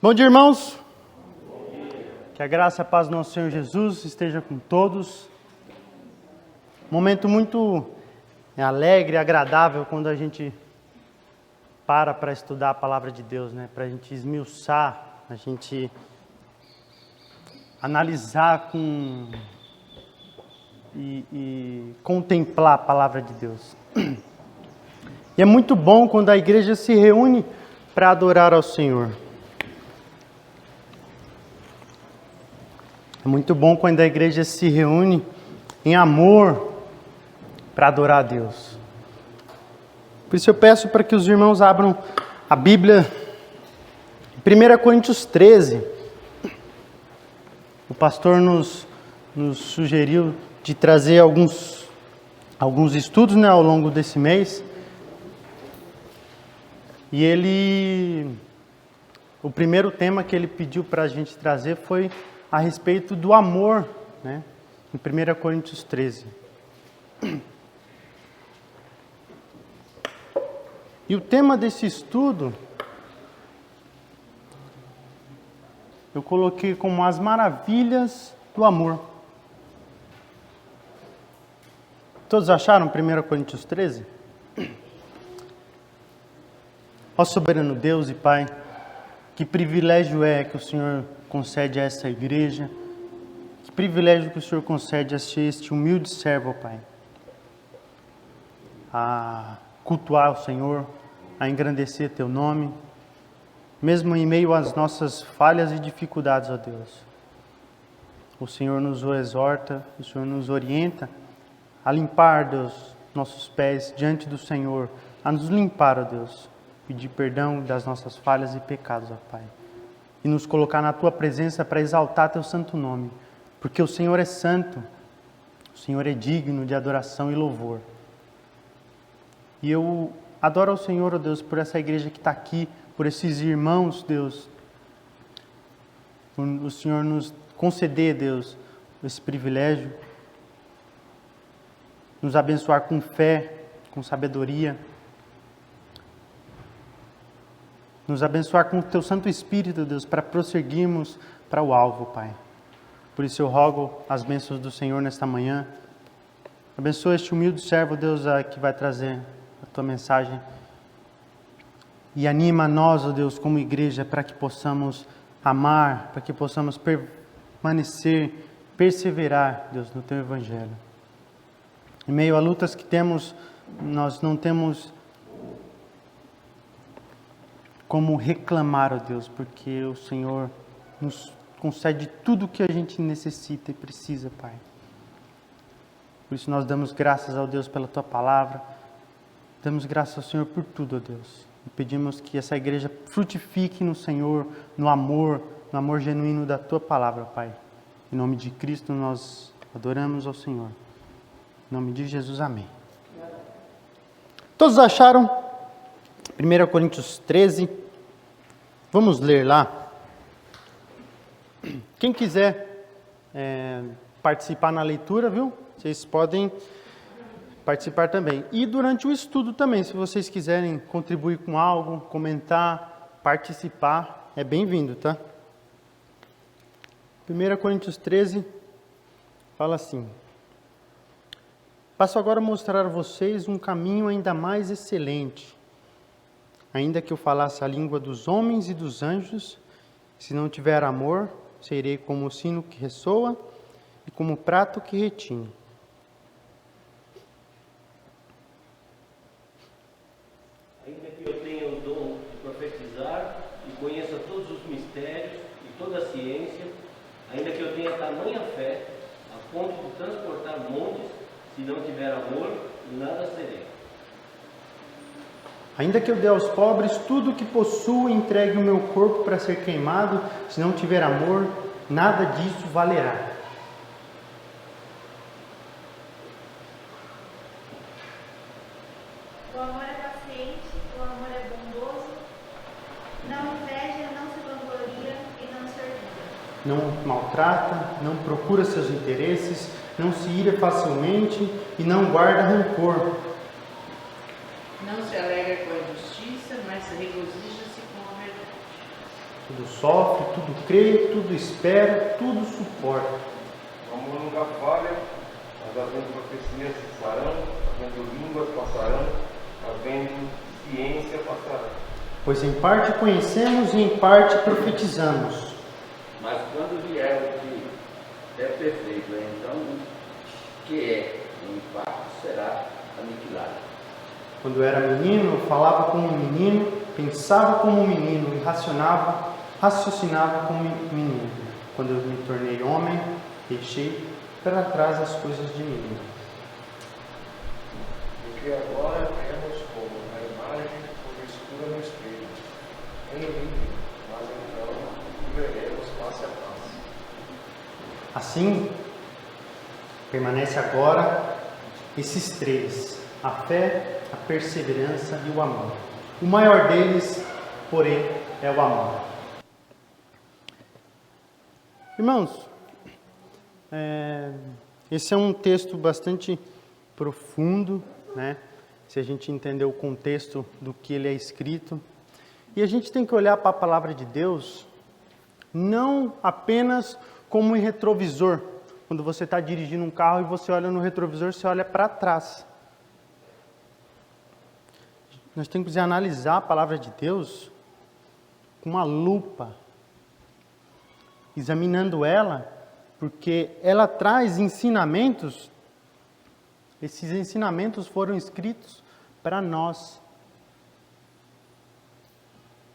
Bom dia, irmãos. Que a graça e a paz do nosso Senhor Jesus esteja com todos. Momento muito alegre e agradável quando a gente para estudar a palavra de Deus, né? Para a gente esmiuçar, a gente analisar e contemplar a palavra de Deus. E é muito bom quando a igreja se reúne para adorar ao Senhor. É muito bom quando a igreja se reúne em amor para adorar a Deus. Por isso eu peço para que os irmãos abram a Bíblia em 1 Coríntios 13. O pastor nos sugeriu de trazer alguns estudos, né, ao longo desse mês. E o primeiro tema que ele pediu para a gente trazer foi a respeito do amor, né, em 1 Coríntios 13. E o tema desse estudo eu coloquei como as maravilhas do amor. Todos acharam 1 Coríntios 13? Ó soberano Deus e Pai, que privilégio é que o Senhor concede a essa igreja, que privilégio que o Senhor concede a este humilde servo, ó Pai, a cultuar o Senhor, a engrandecer Teu nome, mesmo em meio às nossas falhas e dificuldades, ó Deus. O Senhor nos exorta, o Senhor nos orienta a limpar, Deus, nossos pés diante do Senhor, a nos limpar, ó Deus, pedir perdão das nossas falhas e pecados, ó Pai, e nos colocar na Tua presença para exaltar Teu santo nome, porque o Senhor é santo, o Senhor é digno de adoração e louvor. E eu adoro ao Senhor, ó Deus, por essa igreja que está aqui, por esses irmãos, Deus, por o Senhor nos conceder, Deus, esse privilégio, nos abençoar com fé, com sabedoria, nos abençoar com o Teu Santo Espírito, Deus, para prosseguirmos para o alvo, Pai. Por isso eu rogo as bênçãos do Senhor nesta manhã. Abençoa este humilde servo, Deus, que vai trazer a Tua mensagem. E anima nós, ó Deus, como igreja, para que possamos amar, para que possamos permanecer, perseverar, Deus, no Teu Evangelho. Em meio a lutas que temos, nós não temos como reclamar, ó Deus, porque o Senhor nos concede tudo o que a gente necessita e precisa, Pai. Por isso nós damos graças ao Deus pela Tua palavra, damos graças ao Senhor por tudo, ó Deus. E pedimos que essa igreja frutifique no Senhor, no amor genuíno da Tua palavra, Pai. Em nome de Cristo nós adoramos ao Senhor. Em nome de Jesus, amém. Todos acharam? 1 Coríntios 13. Vamos ler lá. Quem quiser participar na leitura, viu? Vocês podem participar também. E durante o estudo também, se vocês quiserem contribuir com algo, comentar, participar, é bem-vindo, tá? 1 Coríntios 13 fala assim: passo agora a mostrar a vocês um caminho ainda mais excelente. Ainda que eu falasse a língua dos homens e dos anjos, se não tiver amor, serei como o sino que ressoa e como o prato que retine. Ainda que eu tenha o dom de profetizar e conheça todos os mistérios e toda a ciência, ainda que eu tenha tamanha fé, a ponto de transportar montes, se não tiver amor, nada serei. Ainda que eu dê aos pobres tudo o que possuo e entregue o meu corpo para ser queimado, se não tiver amor, nada disso valerá. O amor é paciente, o amor é bondoso, não inveja, não se vangloria e não se orgulha. Não maltrata, não procura seus interesses, não se ira facilmente e não guarda rancor. Não se alegra com a injustiça, mas regozija-se com a verdade. Tudo sofre, tudo crê, tudo espera, tudo suporta. O amor nunca falha, mas havendo profecias cessarão, havendo línguas passarão, havendo ciência passará. Pois em parte conhecemos e em parte profetizamos. Mas quando vier o que é perfeito, então o que é o impacto será aniquilado. Quando era menino, eu falava como um menino, pensava como um menino e raciocinava como um menino. Quando eu me tornei homem, deixei para trás as coisas de menino. Porque agora vemos como a imagem por escura no espelho, em líquido, mas então o veremos face a face. Assim, permanece agora esses três: a fé, a perseverança e o amor. O maior deles, porém, é o amor. Irmãos, esse é um texto bastante profundo, né? Se a gente entender o contexto do que ele é escrito. E a gente tem que olhar para a palavra de Deus não apenas como um retrovisor. Quando você está dirigindo um carro e você olha no retrovisor, você olha para trás. Nós temos que analisar a palavra de Deus com uma lupa, examinando ela, porque ela traz ensinamentos. Esses ensinamentos foram escritos para nós.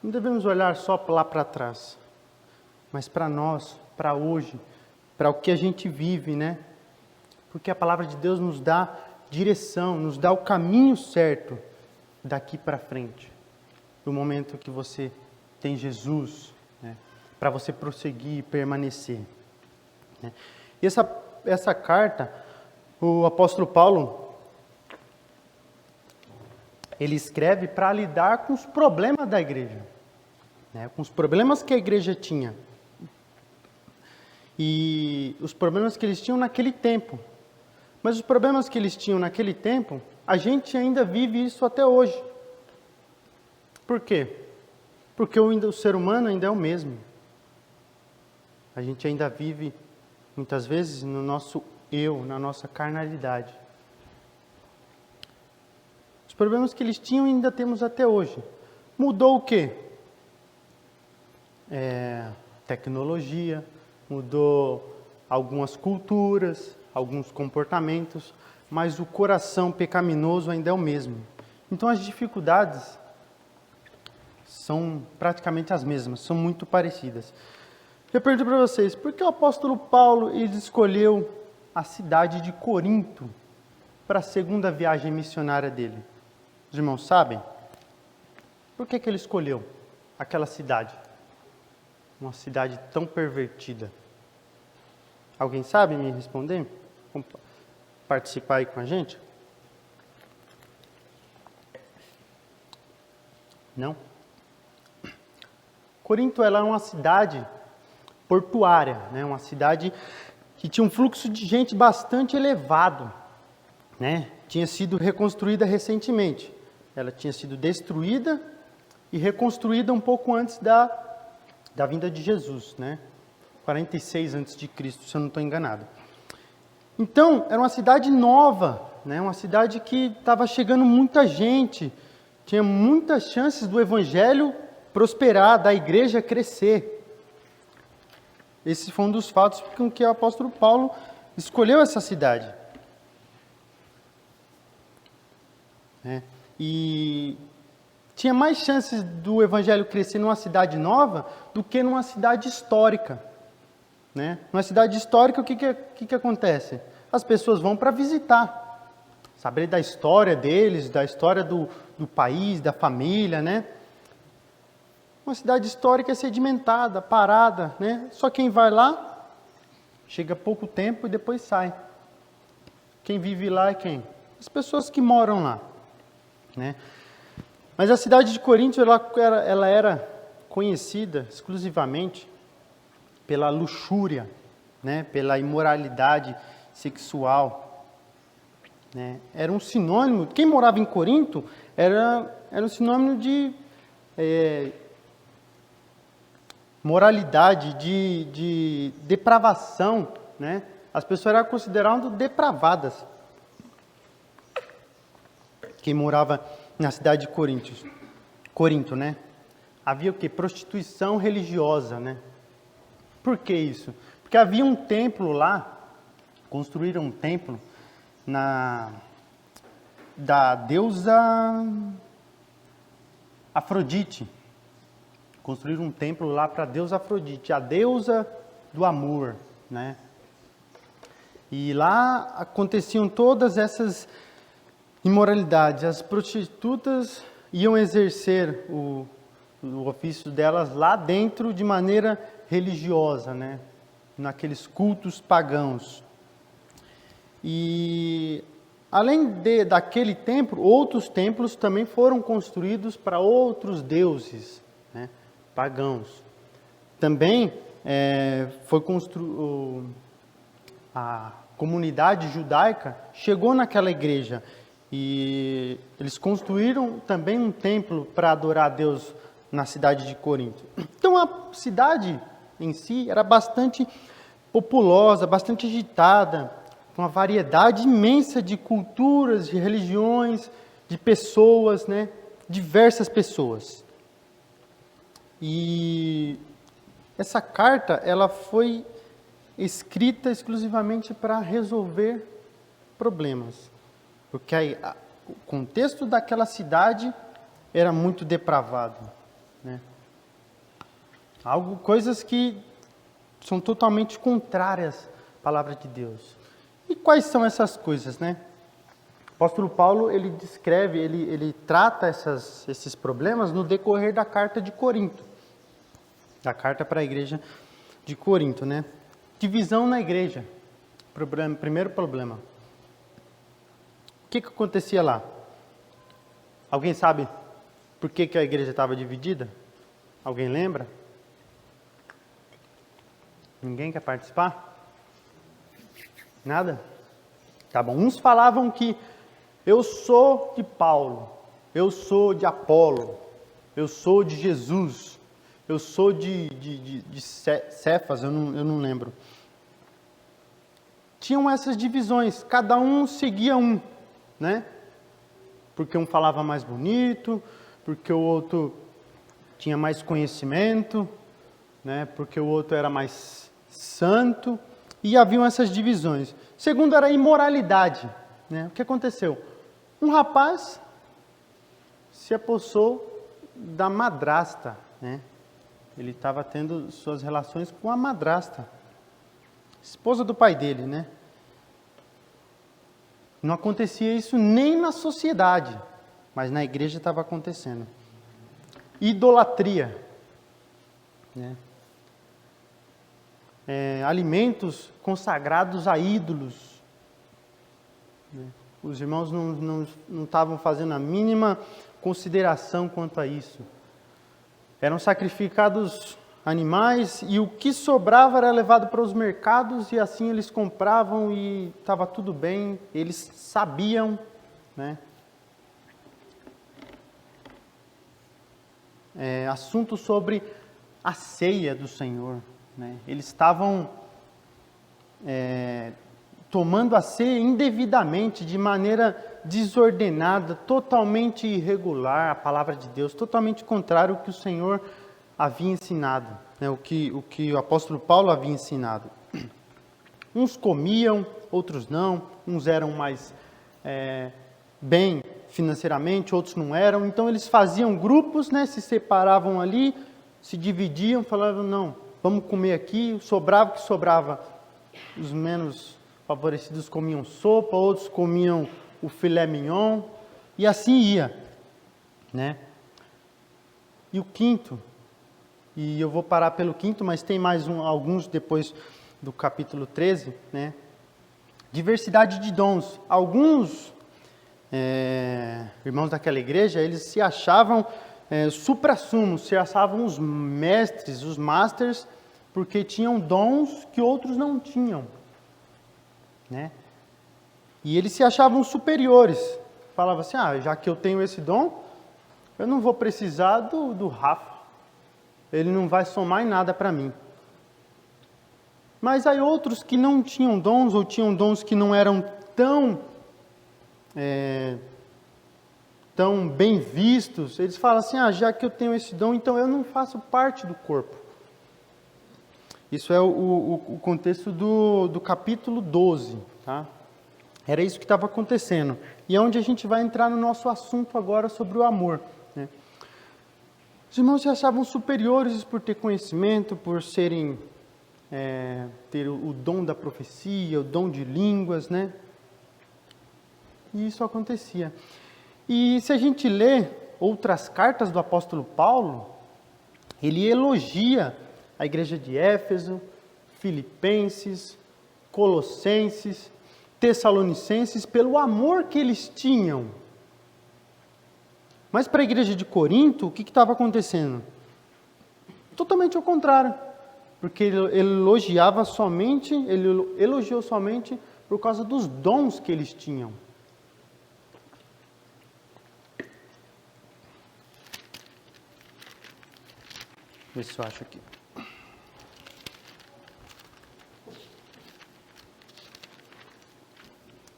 Não devemos olhar só lá para trás, mas para nós, para hoje, para o que a gente vive, né? Porque a palavra de Deus nos dá direção, nos dá o caminho certo daqui para frente. No momento que você tem Jesus, né? Para você prosseguir e permanecer. Né? E essa carta, o apóstolo Paulo, ele escreve para lidar com os problemas da igreja, né? Com os problemas que a igreja tinha. E os problemas que eles tinham naquele tempo. Mas os problemas que eles tinham naquele tempo, a gente ainda vive isso até hoje. Por quê? Porque o ser humano ainda é o mesmo. A gente ainda vive, muitas vezes, no nosso eu, na nossa carnalidade. Os problemas que eles tinham ainda temos até hoje. Mudou o quê? Tecnologia, mudou algumas culturas, alguns comportamentos, mas o coração pecaminoso ainda é o mesmo. Então as dificuldades são praticamente as mesmas, são muito parecidas. Eu pergunto para vocês, por que o apóstolo Paulo ele escolheu a cidade de Corinto para a segunda viagem missionária dele? Os irmãos sabem? Por que ele escolheu aquela cidade? Uma cidade tão pervertida. Alguém sabe me responder? Vamos participar aí com a gente? Não? Corinto ela é uma cidade portuária, né? Uma cidade que tinha um fluxo de gente bastante elevado, né? Tinha sido reconstruída recentemente. Ela tinha sido destruída e reconstruída um pouco antes da vinda de Jesus, né? 46 a.C., se eu não estou enganado. Então, era uma cidade nova, né? Uma cidade que estava chegando muita gente, tinha muitas chances do evangelho prosperar, da igreja crescer. Esse foi um dos fatos com que o apóstolo Paulo escolheu essa cidade. E tinha mais chances do evangelho crescer numa cidade nova do que numa cidade histórica. Né? Numa cidade histórica, o que acontece? As pessoas vão para visitar, saber da história deles, da história do país, da família, né? Uma cidade histórica é sedimentada, parada, né? Só quem vai lá, chega pouco tempo e depois sai. Quem vive lá é quem? As pessoas que moram lá, né? Mas a cidade de Corinto, ela era conhecida exclusivamente pela luxúria, né? Pela imoralidade sexual. Né? Era um sinônimo, quem morava em Corinto era um sinônimo de moralidade, de depravação, né? As pessoas eram consideradas depravadas. Quem morava na cidade de Corinto, né? Havia o quê? Prostituição religiosa, né? Por que isso? Porque havia um templo lá, construíram um templo da deusa Afrodite. Construíram um templo lá para a deusa Afrodite, a deusa do amor, né? E lá aconteciam todas essas imoralidades. As prostitutas iam exercer o ofício delas lá dentro de maneira religiosa, né? Naqueles cultos pagãos. E além daquele templo, outros templos também foram construídos para outros deuses, né? Pagãos. Também a comunidade judaica chegou naquela igreja e eles construíram também um templo para adorar a Deus na cidade de Corinto. Então a cidade em si era bastante populosa, bastante agitada, com uma variedade imensa de culturas, de religiões, de pessoas, né? Diversas pessoas. E essa carta, ela foi escrita exclusivamente para resolver problemas. Porque o contexto daquela cidade era muito depravado, né? Coisas que são totalmente contrárias à palavra de Deus. E quais são essas coisas, né? O apóstolo Paulo, ele descreve, ele trata esses problemas no decorrer da carta de Corinto. Da carta para a igreja de Corinto, né? Divisão na igreja. Primeiro problema. O que acontecia lá? Alguém sabe por que a igreja estava dividida? Alguém lembra? Ninguém quer participar? Nada? Tá bom. Uns falavam que eu sou de Paulo, eu sou de Apolo, eu sou de Jesus, eu sou de Cefas, eu não lembro. Tinham essas divisões, cada um seguia um, né? Porque um falava mais bonito, porque o outro tinha mais conhecimento, né? Porque o outro era mais santo, e haviam essas divisões. Segundo era a imoralidade, né? O que aconteceu? Um rapaz se apossou da madrasta, né? Ele estava tendo suas relações com a madrasta, esposa do pai dele, né? Não acontecia isso nem na sociedade, mas na igreja estava acontecendo. Idolatria, né? Alimentos consagrados a ídolos, né? Os irmãos não estavam fazendo a mínima consideração quanto a isso. Eram sacrificados animais e o que sobrava era levado para os mercados e assim eles compravam e estava tudo bem, eles sabiam, né? Assunto sobre a ceia do Senhor, né? Eles estavam tomando a ceia indevidamente, de maneira desordenada, totalmente irregular, a palavra de Deus, totalmente contrário ao que o Senhor havia ensinado, né? o que o apóstolo Paulo havia ensinado. Uns comiam, outros não, uns eram mais bem financeiramente, outros não eram, então eles faziam grupos, né? Se separavam ali, se dividiam, falavam, não, vamos comer aqui, sobrava o que sobrava, os menos favorecidos comiam sopa, outros comiam o filé mignon, e assim ia, né? E o quinto, e eu vou parar pelo quinto, mas tem mais alguns depois do capítulo 13, né? Diversidade de dons. Alguns irmãos daquela igreja, eles se achavam supra-sumos, se achavam os mestres, os masters, porque tinham dons que outros não tinham, né? E eles se achavam superiores. Falavam assim, já que eu tenho esse dom, eu não vou precisar do Rafa. ele não vai somar em nada para mim. Mas há outros que não tinham dons, ou tinham dons que não eram tão bem vistos. Eles falam assim, já que eu tenho esse dom, então eu não faço parte do corpo. Isso é o contexto do capítulo 12, tá? Era isso que estava acontecendo. E é onde a gente vai entrar no nosso assunto agora sobre o amor, né? Os irmãos se achavam superiores por ter conhecimento, por serem, ter o dom da profecia, o dom de línguas, né? E isso acontecia. E se a gente lê outras cartas do apóstolo Paulo, ele elogia a igreja de Éfeso, Filipenses, Colossenses, Tessalonicenses, pelo amor que eles tinham. Mas para a igreja de Corinto, o que estava acontecendo? Totalmente ao contrário. Porque ele elogiou somente por causa dos dons que eles tinham. Vê se eu acho aqui.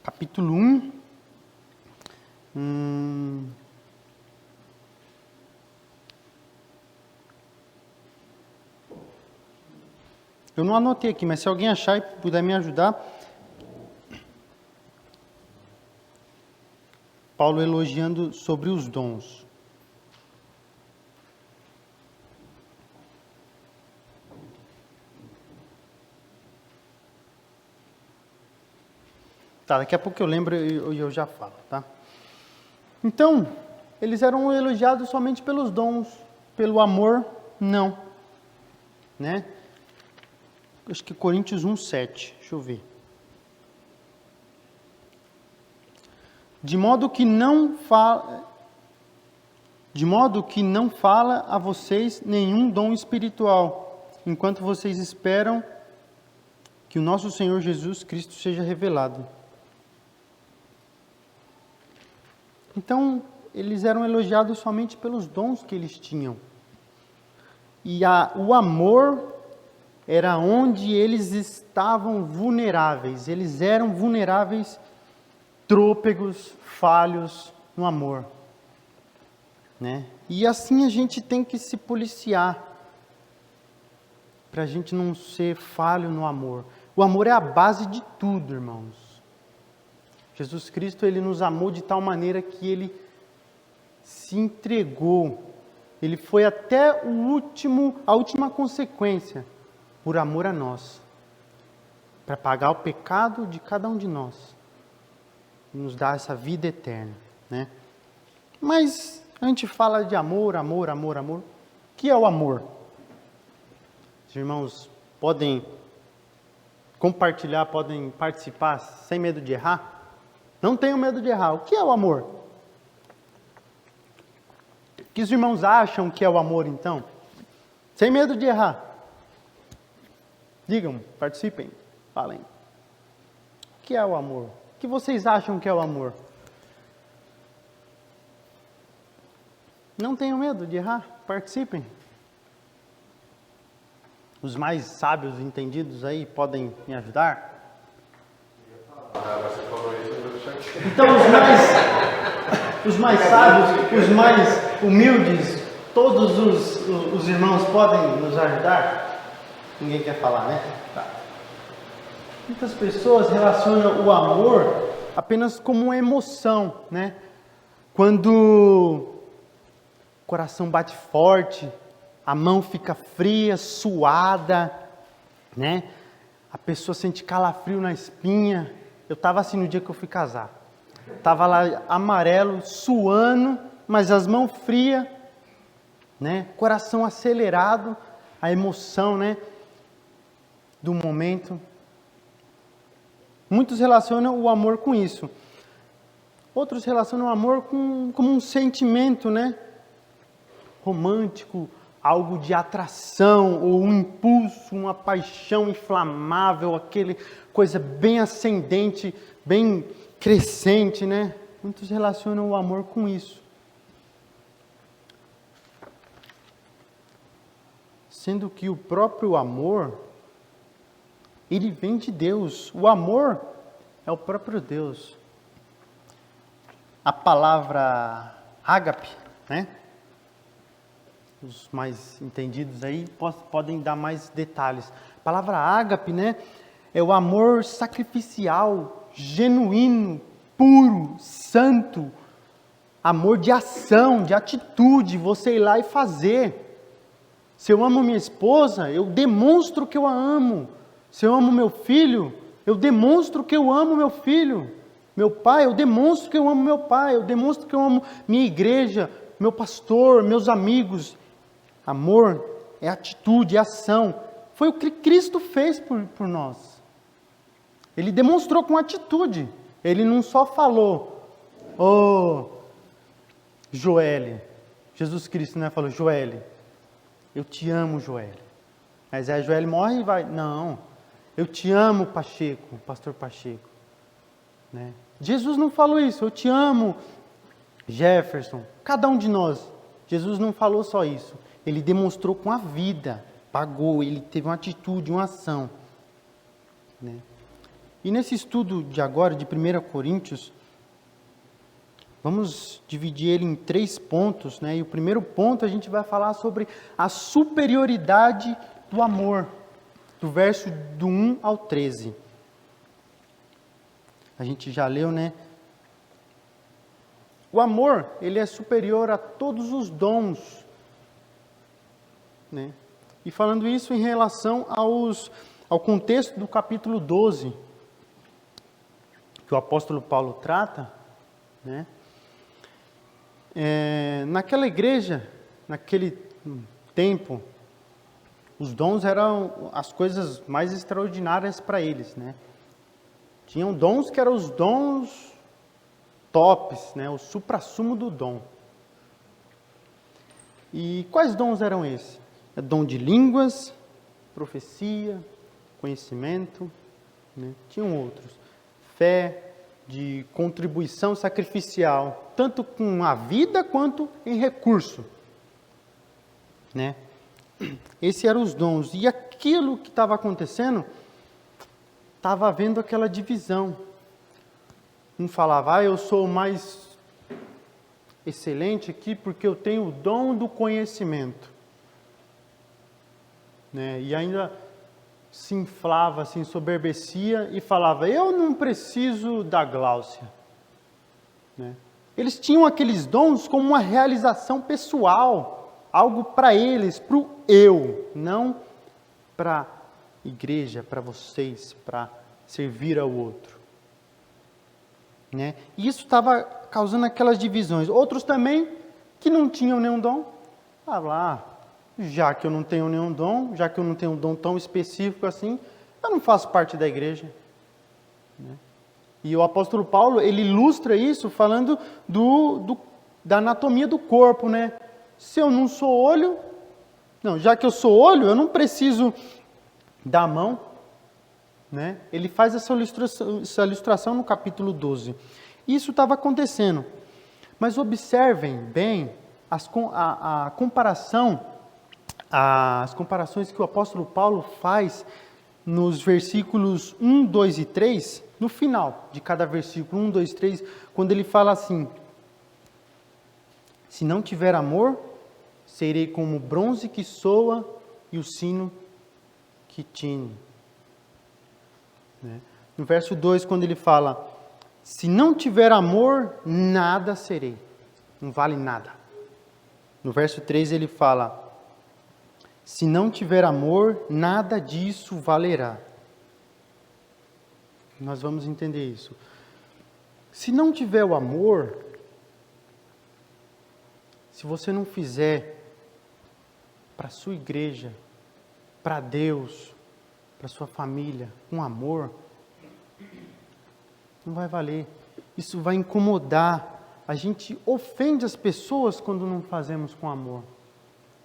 Capítulo 1. Eu não anotei aqui, mas se alguém achar e puder me ajudar. Paulo elogiando sobre os dons. Tá, daqui a pouco eu lembro e eu já falo, tá? Então, eles eram elogiados somente pelos dons, pelo amor, não. Né? Acho que Coríntios 1:7, deixa eu ver. De modo que não fala a vocês nenhum dom espiritual, enquanto vocês esperam que o nosso Senhor Jesus Cristo seja revelado. Então, eles eram elogiados somente pelos dons que eles tinham. E o amor era onde eles estavam vulneráveis. Eles eram vulneráveis, trôpegos, falhos no amor. Né? E assim a gente tem que se policiar, para a gente não ser falho no amor. O amor é a base de tudo, irmãos. Jesus Cristo, Ele nos amou de tal maneira que Ele se entregou. Ele foi até a última consequência, por amor a nós. Para pagar o pecado de cada um de nós. E nos dar essa vida eterna. Né? Mas a gente fala de amor, amor, amor, amor. O que é o amor? Os irmãos podem compartilhar, podem participar sem medo de errar? Não tenham medo de errar. O que é o amor? O que os irmãos acham que é o amor, então? Sem medo de errar. Digam, participem, falem. O que é o amor? O que vocês acham que é o amor? Não tenham medo de errar, participem. Os mais sábios e entendidos aí podem me ajudar? Você falou isso, eu vou deixar aqui. Então os mais sábios, os mais humildes, todos os irmãos podem nos ajudar? Ninguém quer falar, né? Tá. Muitas pessoas relacionam o amor apenas como uma emoção, né? Quando o coração bate forte, a mão fica fria, suada, né? A pessoa sente calafrio na espinha. Eu estava assim no dia que eu fui casar. Estava lá amarelo, suando, mas as mãos frias, né? Coração acelerado, a emoção, né? Do momento. Muitos relacionam o amor com isso. Outros relacionam o amor como um sentimento, né? Romântico, algo de atração, ou um impulso, uma paixão inflamável, aquele coisa bem ascendente, bem crescente, né? Muitos relacionam o amor com isso. sendo que o próprio amor, ele vem de Deus. O amor é o próprio Deus. A palavra ágape, né? Os mais entendidos aí podem dar mais detalhes. A palavra ágape, né? É o amor sacrificial, genuíno, puro, santo. Amor de ação, de atitude, você ir lá e fazer. Se eu amo minha esposa, eu demonstro que eu a amo. Se eu amo meu filho, eu demonstro que eu amo meu filho. Meu pai, eu demonstro que eu amo meu pai. Eu demonstro que eu amo minha igreja, meu pastor, meus amigos. Amor é atitude, é ação. Foi o que Cristo fez por nós. Ele demonstrou com atitude. Ele não só falou, Joelle, Jesus Cristo, né? Falou, Joelle, eu te amo, Joelle. Mas aí a Joelle morre e vai, não, eu te amo, Pacheco, pastor Pacheco. Né? Jesus não falou isso, eu te amo, Jefferson, cada um de nós. Jesus não falou só isso, ele demonstrou com a vida, pagou, ele teve uma atitude, uma ação. Né? E nesse estudo de agora, de 1 Coríntios, vamos dividir ele em 3 pontos, né? E o primeiro ponto a gente vai falar sobre a superioridade do amor, do verso do 1 ao 13. A gente já leu, né? O amor, ele é superior a todos os dons, né? E falando isso em relação ao contexto do capítulo 12, que o apóstolo Paulo trata, né? Naquela igreja, naquele tempo, os dons eram as coisas mais extraordinárias para eles, né? Tinham dons que eram os dons tops, né? O suprassumo do dom. E quais dons eram esses? Dom de línguas, profecia, conhecimento, né? Tinham outros. Fé, de contribuição sacrificial, tanto com a vida quanto em recurso, né? Esses eram os dons. E aquilo que estava acontecendo, estava havendo aquela divisão. Um falava, eu sou mais excelente aqui porque eu tenho o dom do conhecimento, né? E ainda se inflava, se ensoberbecia e falava, eu não preciso da Gláucia. Né? Eles tinham aqueles dons como uma realização pessoal, algo para eles, para o eu, não para a igreja, para vocês, para servir ao outro. Né? E isso estava causando aquelas divisões. Outros também que não tinham nenhum dom, já que eu não tenho nenhum dom, já que eu não tenho um dom tão específico assim, eu não faço parte da igreja. Né? E o apóstolo Paulo, ele ilustra isso falando da anatomia do corpo, né? Se eu não sou olho, já que eu sou olho, eu não preciso da mão, né? Ele faz essa ilustração no capítulo 12. Isso estava acontecendo. Mas observem bem a comparação, as comparações que o apóstolo Paulo faz nos versículos 1, 2 e 3, no final de cada versículo, 1, 2, 3, quando ele fala assim, se não tiver amor, serei como o bronze que soa e o sino que tine. Né? No verso 2, quando ele fala, se não tiver amor, nada serei, não vale nada. No verso 3 ele fala, se não tiver amor, nada disso valerá. Nós vamos entender isso. Se não tiver o amor, se você não fizer para a sua igreja, para Deus, para a sua família, com amor, não vai valer. Isso vai incomodar. A gente ofende as pessoas quando não fazemos com amor.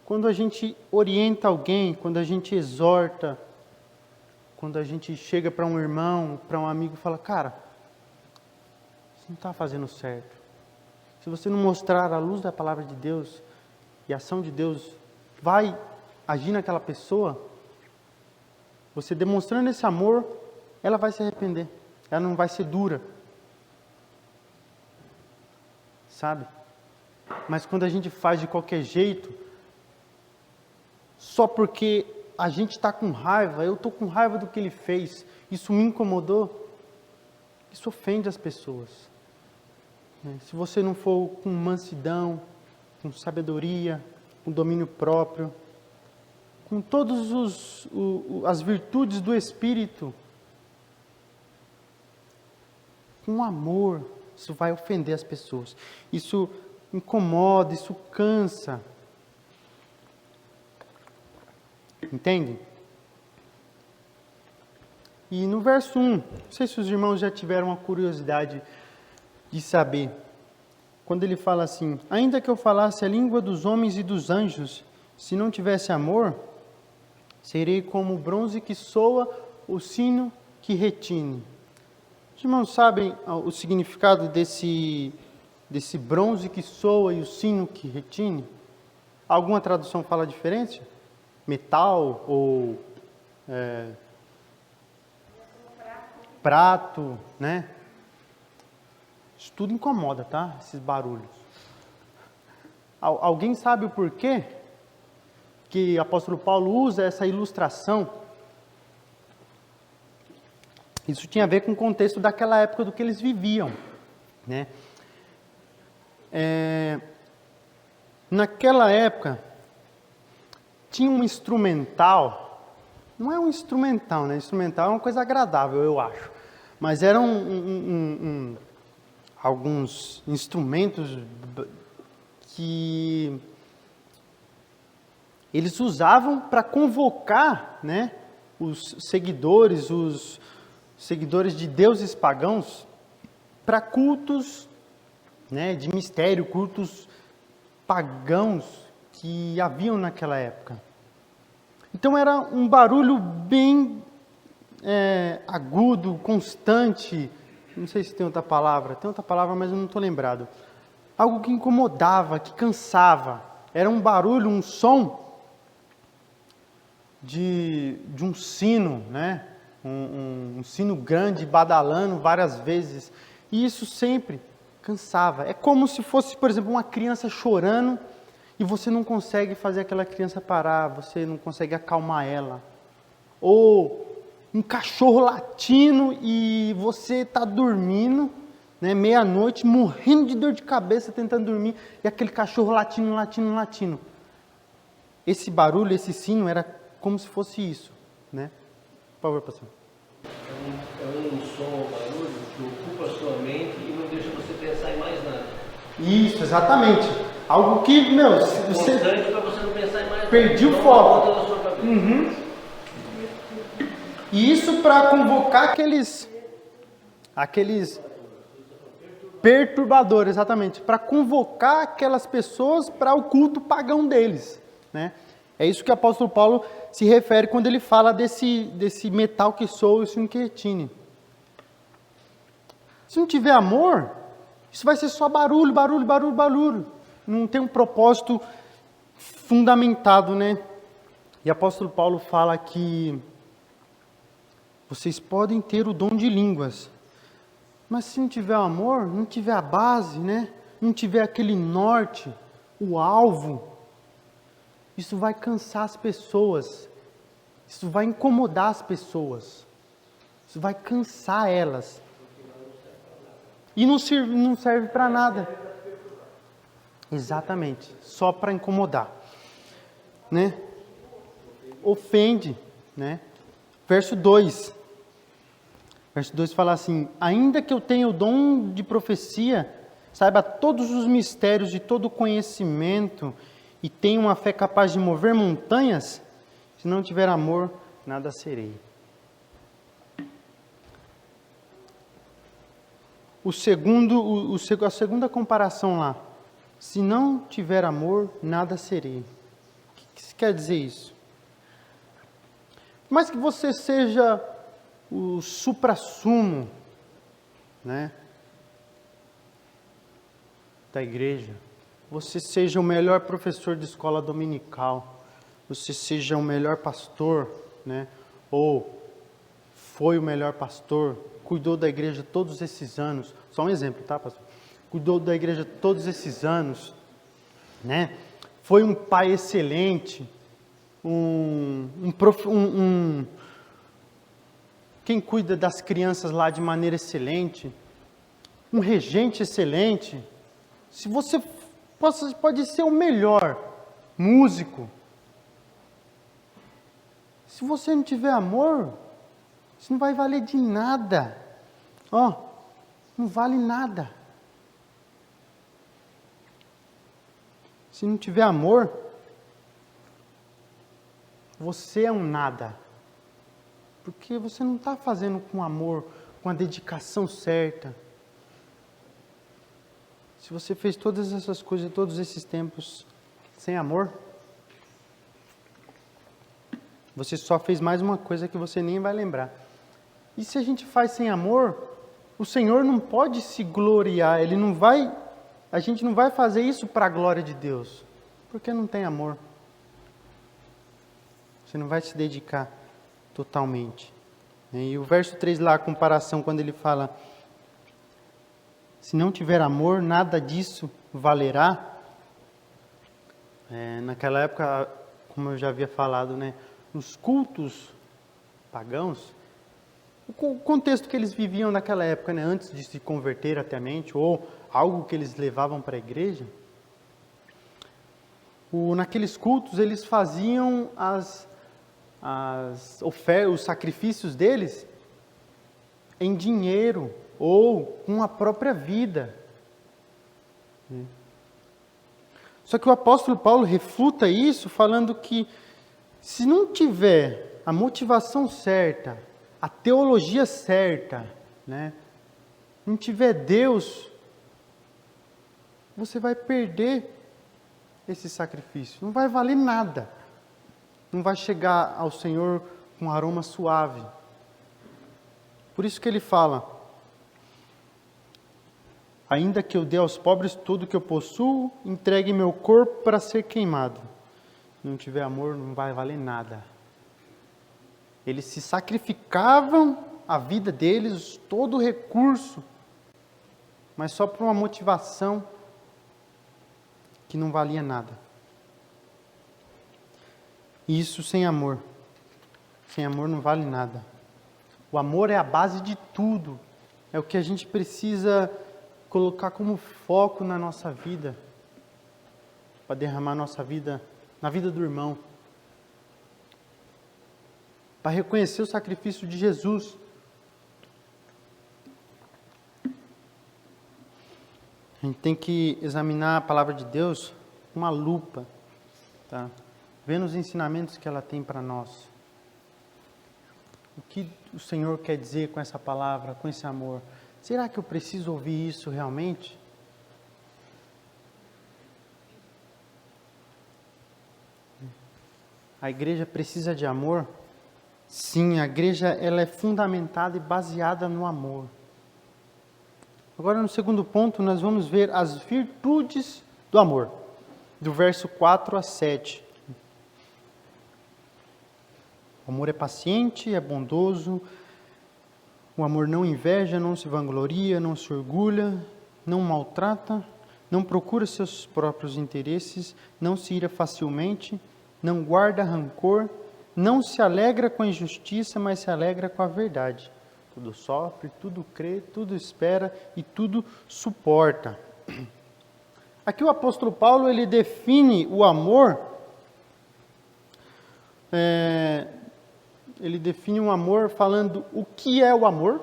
Quando a gente orienta alguém, quando a gente exorta, quando a gente chega para um irmão, para um amigo e fala, cara, você não está fazendo certo. Se você não mostrar a luz da palavra de Deus e a ação de Deus, vai agir naquela pessoa, você demonstrando esse amor, ela vai se arrepender. Ela não vai ser dura. Sabe? Mas quando a gente faz de qualquer jeito, só porque a gente está com raiva, eu estou com raiva do que ele fez, isso me incomodou, isso ofende as pessoas. Se você não for com mansidão, com sabedoria, com domínio próprio, com todas as virtudes do Espírito, com amor, isso vai ofender as pessoas. Isso incomoda, isso cansa. Entende? E no verso 1, não sei se os irmãos já tiveram a curiosidade de saber, quando ele fala assim: ainda que eu falasse a língua dos homens e dos anjos, se não tivesse amor, serei como o bronze que soa, o sino que retine. Os irmãos sabem o significado desse bronze que soa e o sino que retine? Alguma tradução fala diferente? Metal ou prato, né? Isso tudo incomoda, tá? Esses barulhos. Alguém sabe o porquê que o apóstolo Paulo usa essa ilustração? Isso tinha a ver com o contexto daquela época do que eles viviam, né? Naquela época, tinha um instrumental, não é um instrumental, né? Instrumental é uma coisa agradável, eu acho. Mas eram alguns instrumentos que eles usavam para convocar, né, os seguidores de deuses pagãos para cultos, né, de mistério, cultos pagãos que haviam naquela época. Então era um barulho bem agudo, constante. Não sei se tem outra palavra, mas eu não estou lembrado. Algo que incomodava, que cansava. Era um barulho, um som de um sino, né? Um sino grande, badalando várias vezes. E isso sempre cansava. É como se fosse, por exemplo, uma criança chorando e você não consegue fazer aquela criança parar, você não consegue acalmar ela. Ou um cachorro latindo e você está dormindo, né, meia-noite, morrendo de dor de cabeça, tentando dormir, e aquele cachorro latindo. Esse barulho, esse sino, era como se fosse isso, né? Por favor, pastor. É um som ou barulho que ocupa a sua mente e não deixa você pensar em mais nada. Isso, exatamente. Algo que, se você... Constante para você não pensar em mais nada. Perdi o foco. E isso para convocar aqueles perturbadores, exatamente, para convocar aquelas pessoas para o culto pagão deles, né? É isso que o apóstolo Paulo se refere quando ele fala desse metal que soa e o sino que retine. Se não tiver amor, isso vai ser só barulho. Não tem um propósito fundamentado, né? E o apóstolo Paulo fala que vocês podem ter o dom de línguas, mas se não tiver amor, não tiver a base, né? Não tiver aquele norte, o alvo, isso vai cansar as pessoas, isso vai incomodar as pessoas, isso vai cansar elas. E não serve para nada. Exatamente, só para incomodar, né? Ofende, né? Verso 2 fala assim: ainda que eu tenha o dom de profecia, saiba todos os mistérios e todo o conhecimento, e tenha uma fé capaz de mover montanhas, se não tiver amor, nada serei. A segunda comparação lá: se não tiver amor, nada serei. O que quer dizer isso? Por mais que você seja o suprassumo, né, da igreja, você seja o melhor professor de escola dominical, você seja o melhor pastor, né? Ou foi o melhor pastor, cuidou da igreja todos esses anos. Só um exemplo, tá, pastor? Cuidou da igreja todos esses anos, né? Foi um pai excelente, quem cuida das crianças lá de maneira excelente, um regente excelente. Se você pode ser o melhor músico, se você não tiver amor, isso não vai valer de nada. Não vale nada. Se não tiver amor, você é um nada. Porque você não está fazendo com amor, com a dedicação certa. Se você fez todas essas coisas, todos esses tempos, sem amor, você só fez mais uma coisa que você nem vai lembrar. E se a gente faz sem amor, o Senhor não pode se gloriar, a gente não vai fazer isso para a glória de Deus, porque não tem amor. Você não vai se dedicar totalmente. E o verso 3 lá, a comparação, quando ele fala, se não tiver amor, nada disso valerá. Naquela época, como eu já havia falado, né, nos cultos pagãos, o contexto que eles viviam naquela época, né, antes de se converter ateamente, ou algo que eles levavam para a igreja, naqueles cultos eles faziam os sacrifícios deles em dinheiro ou com a própria vida. Só que o apóstolo Paulo refuta isso falando que se não tiver a motivação certa, a teologia certa, né, não tiver Deus, você vai perder esse sacrifício. Não vai valer nada. Não vai chegar ao Senhor com um aroma suave. Por isso que ele fala, ainda que eu dê aos pobres tudo que eu possuo, entregue meu corpo para ser queimado. Se não tiver amor, não vai valer nada. Eles se sacrificavam a vida deles, todo o recurso, mas só por uma motivação que não valia nada. Isso sem amor. Sem amor não vale nada. O amor é a base de tudo. É o que a gente precisa colocar como foco na nossa vida, para derramar nossa vida na vida do irmão, para reconhecer o sacrifício de Jesus. A gente tem que examinar a palavra de Deus com uma lupa, tá? Vendo os ensinamentos que ela tem para nós. O que o Senhor quer dizer com essa palavra, com esse amor? Será que eu preciso ouvir isso realmente? A igreja precisa de amor? Sim, a igreja ela é fundamentada e baseada no amor. Agora, no segundo ponto, nós vamos ver as virtudes do amor, do verso 4 a 7. O amor é paciente, é bondoso. O amor não inveja, não se vangloria, não se orgulha, não maltrata, não procura seus próprios interesses, não se ira facilmente, não guarda rancor, não se alegra com a injustiça, mas se alegra com a verdade. Tudo sofre, tudo crê, tudo espera e tudo suporta. Aqui o apóstolo Paulo, ele define o amor, ele define o amor falando o que é o amor,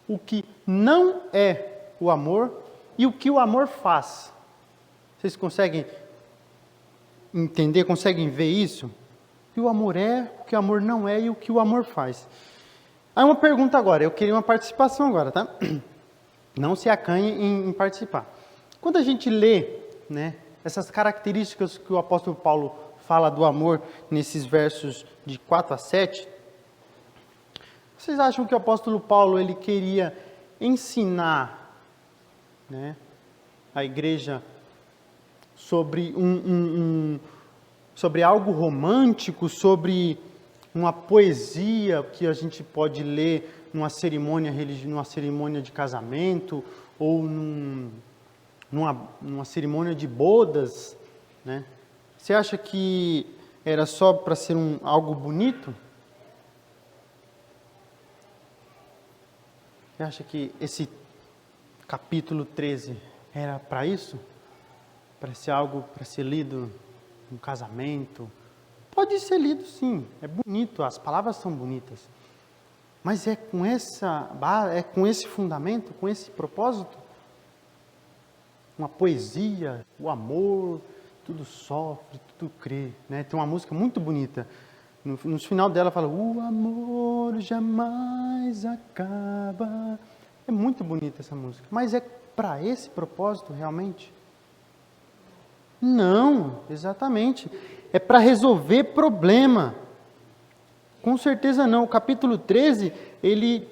o que não é o amor e o que o amor faz. Vocês conseguem entender, conseguem ver isso? O que o amor é, o que o amor não é e o que o amor faz. Aí uma pergunta agora, eu queria uma participação agora, tá? Não se acanhe em participar. Quando a gente lê, né, essas características que o apóstolo Paulo fala do amor nesses versos de 4 a 7, vocês acham que o apóstolo Paulo ele queria ensinar, né, a igreja sobre sobre algo romântico, sobre uma poesia que a gente pode ler numa cerimônia religiosa, numa cerimônia de casamento ou numa cerimônia de bodas, né? Você acha que era só para ser algo bonito? Você acha que esse capítulo 13 era para isso? Para ser algo, para ser lido no casamento? Pode ser lido sim, é bonito, as palavras são bonitas. Mas é com esse fundamento, com esse propósito? Uma poesia, o amor, tudo sofre, tudo crê, né? Tem uma música muito bonita. No final dela fala, o amor jamais acaba. É muito bonita essa música. Mas é para esse propósito realmente? Não, exatamente. É para resolver problema. Com certeza não. O capítulo 13, ele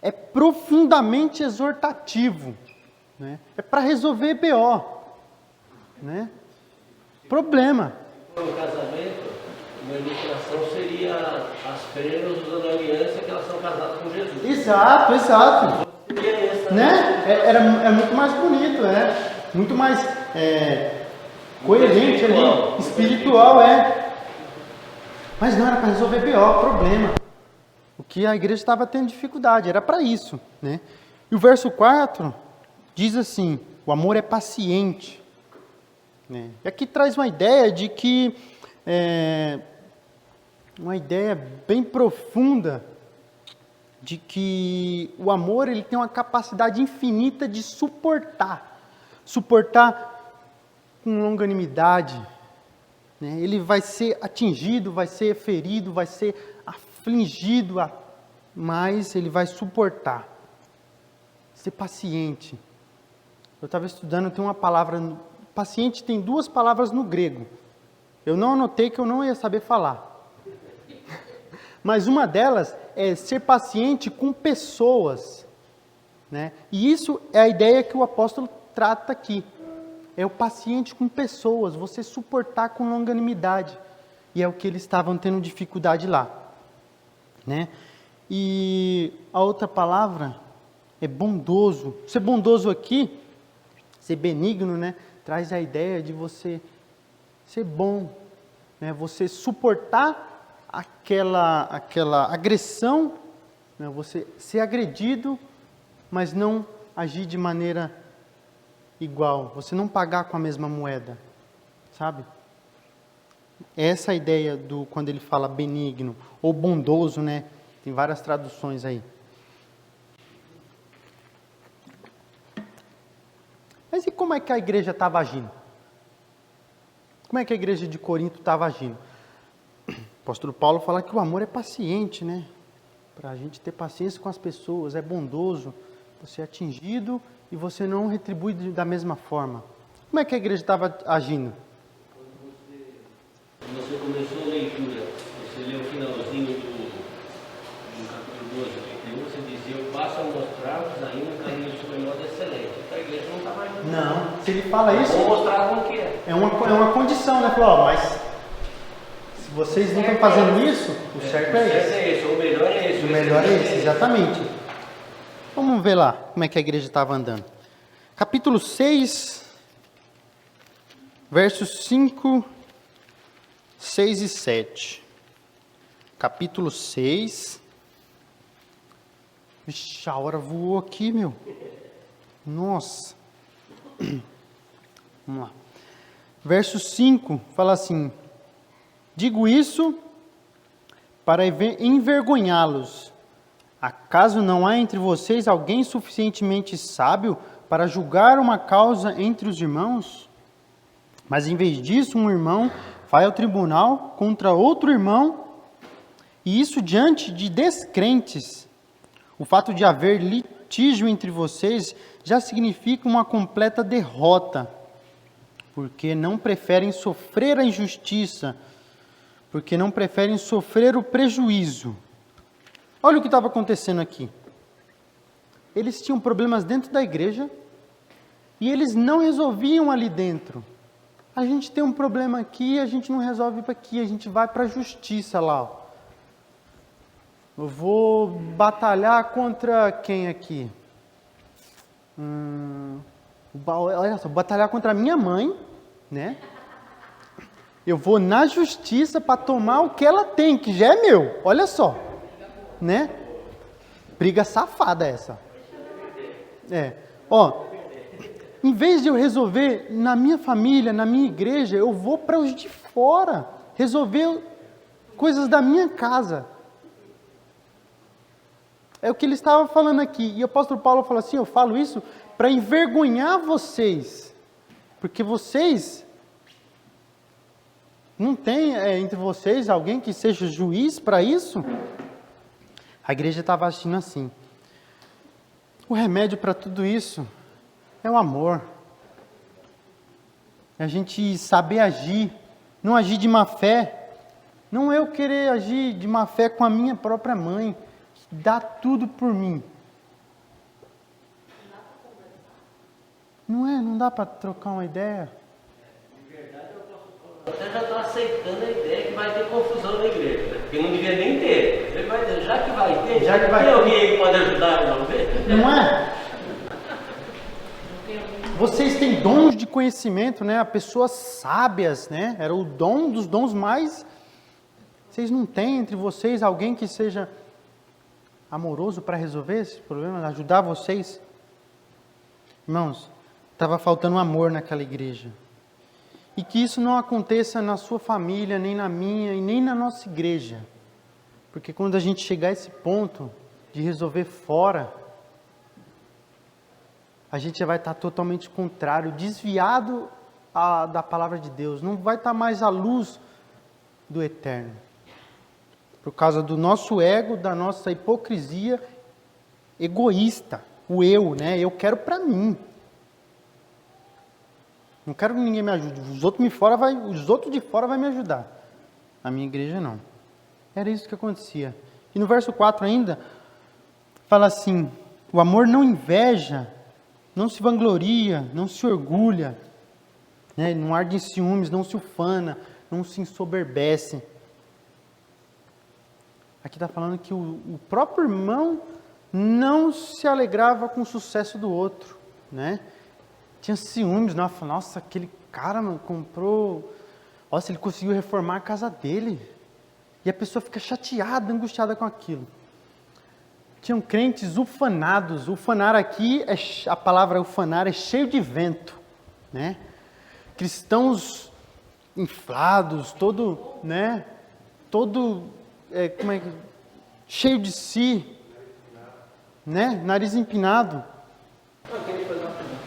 é profundamente exortativo, né? É para resolver BO, né? Problema. No casamento, uma ilustração seria as freiras usando aliança que elas são casadas com Jesus. Exato. Seria essa, Né? É muito mais bonito, muito mais coerente ali, espiritual, Mas não era para resolver BO, problema. O que a igreja estava tendo dificuldade, era para isso, né? E o verso 4 diz assim, o amor é paciente, né? E aqui traz uma ideia de que, uma ideia bem profunda, de que o amor ele tem uma capacidade infinita de suportar com longanimidade, né? Ele vai ser atingido, vai ser ferido, vai ser afligido, mas ele vai suportar, ser paciente. Eu estava estudando, tem uma palavra, paciente tem 2 palavras no grego, eu não anotei que eu não ia saber falar, mas uma delas é ser paciente com pessoas, né? E isso é a ideia que o apóstolo trata aqui. É o paciente com pessoas, você suportar com longanimidade. E é o que eles estavam tendo dificuldade lá, né? E a outra palavra é bondoso. Ser bondoso aqui, ser benigno, né? Traz a ideia de você ser bom, né? Você suportar aquela agressão, né? Você ser agredido, mas não agir de maneira igual, você não pagar com a mesma moeda, sabe? Essa é a ideia quando ele fala benigno, ou bondoso, né? Tem várias traduções aí. Mas e como é que a igreja estava agindo? Como é que a igreja de Corinto estava agindo? O apóstolo Paulo fala que o amor é paciente, né? Para a gente ter paciência com as pessoas, é bondoso, você é atingido e você não retribui da mesma forma. Como é que a igreja estava agindo? Quando você começou a leitura, você leu o finalzinho do capítulo 12, 31, você dizia, eu passo a mostrar-vos ainda um caminho de sobremodo excelente. Então a igreja não estava agindo. Não, se ele fala isso, Vou mostrar como que é. é uma condição, né? Falou, mas se vocês não estão fazendo isso, o certo é esse. O melhor é esse. O melhor é esse, exatamente. Vamos ver lá como é que a igreja estava andando. Capítulo 6, versos 5, 6 e 7. Capítulo 6. Vixe, a hora voou aqui, meu. Nossa. Vamos lá. Verso 5 fala assim: digo isso para envergonhá-los. Acaso não há entre vocês alguém suficientemente sábio para julgar uma causa entre os irmãos? Mas em vez disso, um irmão vai ao tribunal contra outro irmão, e isso diante de descrentes. O fato de haver litígio entre vocês já significa uma completa derrota, porque não preferem sofrer a injustiça, porque não preferem sofrer o prejuízo. Olha o que estava acontecendo aqui. Eles tinham problemas dentro da igreja e eles não resolviam ali dentro. A gente tem um problema aqui, a gente não resolve aqui, a gente vai para a justiça lá. Ó. Eu vou batalhar contra quem aqui? Olha só, batalhar contra a minha mãe, né? Eu vou na justiça para tomar o que ela tem, que já é meu. Olha só, né? Briga safada essa. Ó, em vez de eu resolver na minha família, na minha igreja, eu vou para os de fora, resolver coisas da minha casa. É o que ele estava falando aqui. E o apóstolo Paulo fala assim, eu falo isso para envergonhar vocês. Porque vocês, não tem entre vocês alguém que seja juiz para isso? A igreja estava agindo assim. O remédio para tudo isso é o amor. É a gente saber agir, não agir de má fé. Não eu querer agir de má fé com a minha própria mãe, que dá tudo por mim. Não dá para trocar uma ideia? De verdade, eu até já estou aceitando a ideia que vai ter confusão na igreja, né? Porque não devia nem ter. Ele vai ter, já que vai ter, tem alguém que pode ajudar a resolver? Não é? Vocês têm dons de conhecimento, né? Pessoas sábias, né? Era o dom dos dons mais... Vocês não têm entre vocês alguém que seja amoroso para resolver esse problema, ajudar vocês? Irmãos, estava faltando amor naquela igreja. E que isso não aconteça na sua família, nem na minha e nem na nossa igreja. Porque quando a gente chegar a esse ponto de resolver fora, a gente já vai estar totalmente contrário, desviado da palavra de Deus. Não vai estar mais à luz do eterno. Por causa do nosso ego, da nossa hipocrisia egoísta. O eu, né? Eu quero para mim. Não quero que ninguém me ajude. Os outros de fora vão me ajudar. A minha igreja não. Era isso que acontecia. E no verso 4 ainda, fala assim, o amor não inveja, não se vangloria, não se orgulha, né? Não arde em ciúmes, não se ufana, não se ensoberbece. Aqui está falando que o próprio irmão não se alegrava com o sucesso do outro, né? Tinha ciúmes, nossa, aquele cara comprou, nossa, ele conseguiu reformar a casa dele. E a pessoa fica chateada, angustiada com aquilo. Tinham crentes ufanados. Ufanar aqui, a palavra ufanar é cheio de vento, né? Cristãos inflados, cheio de si, né? Nariz empinado. Eu queria fazer uma pergunta.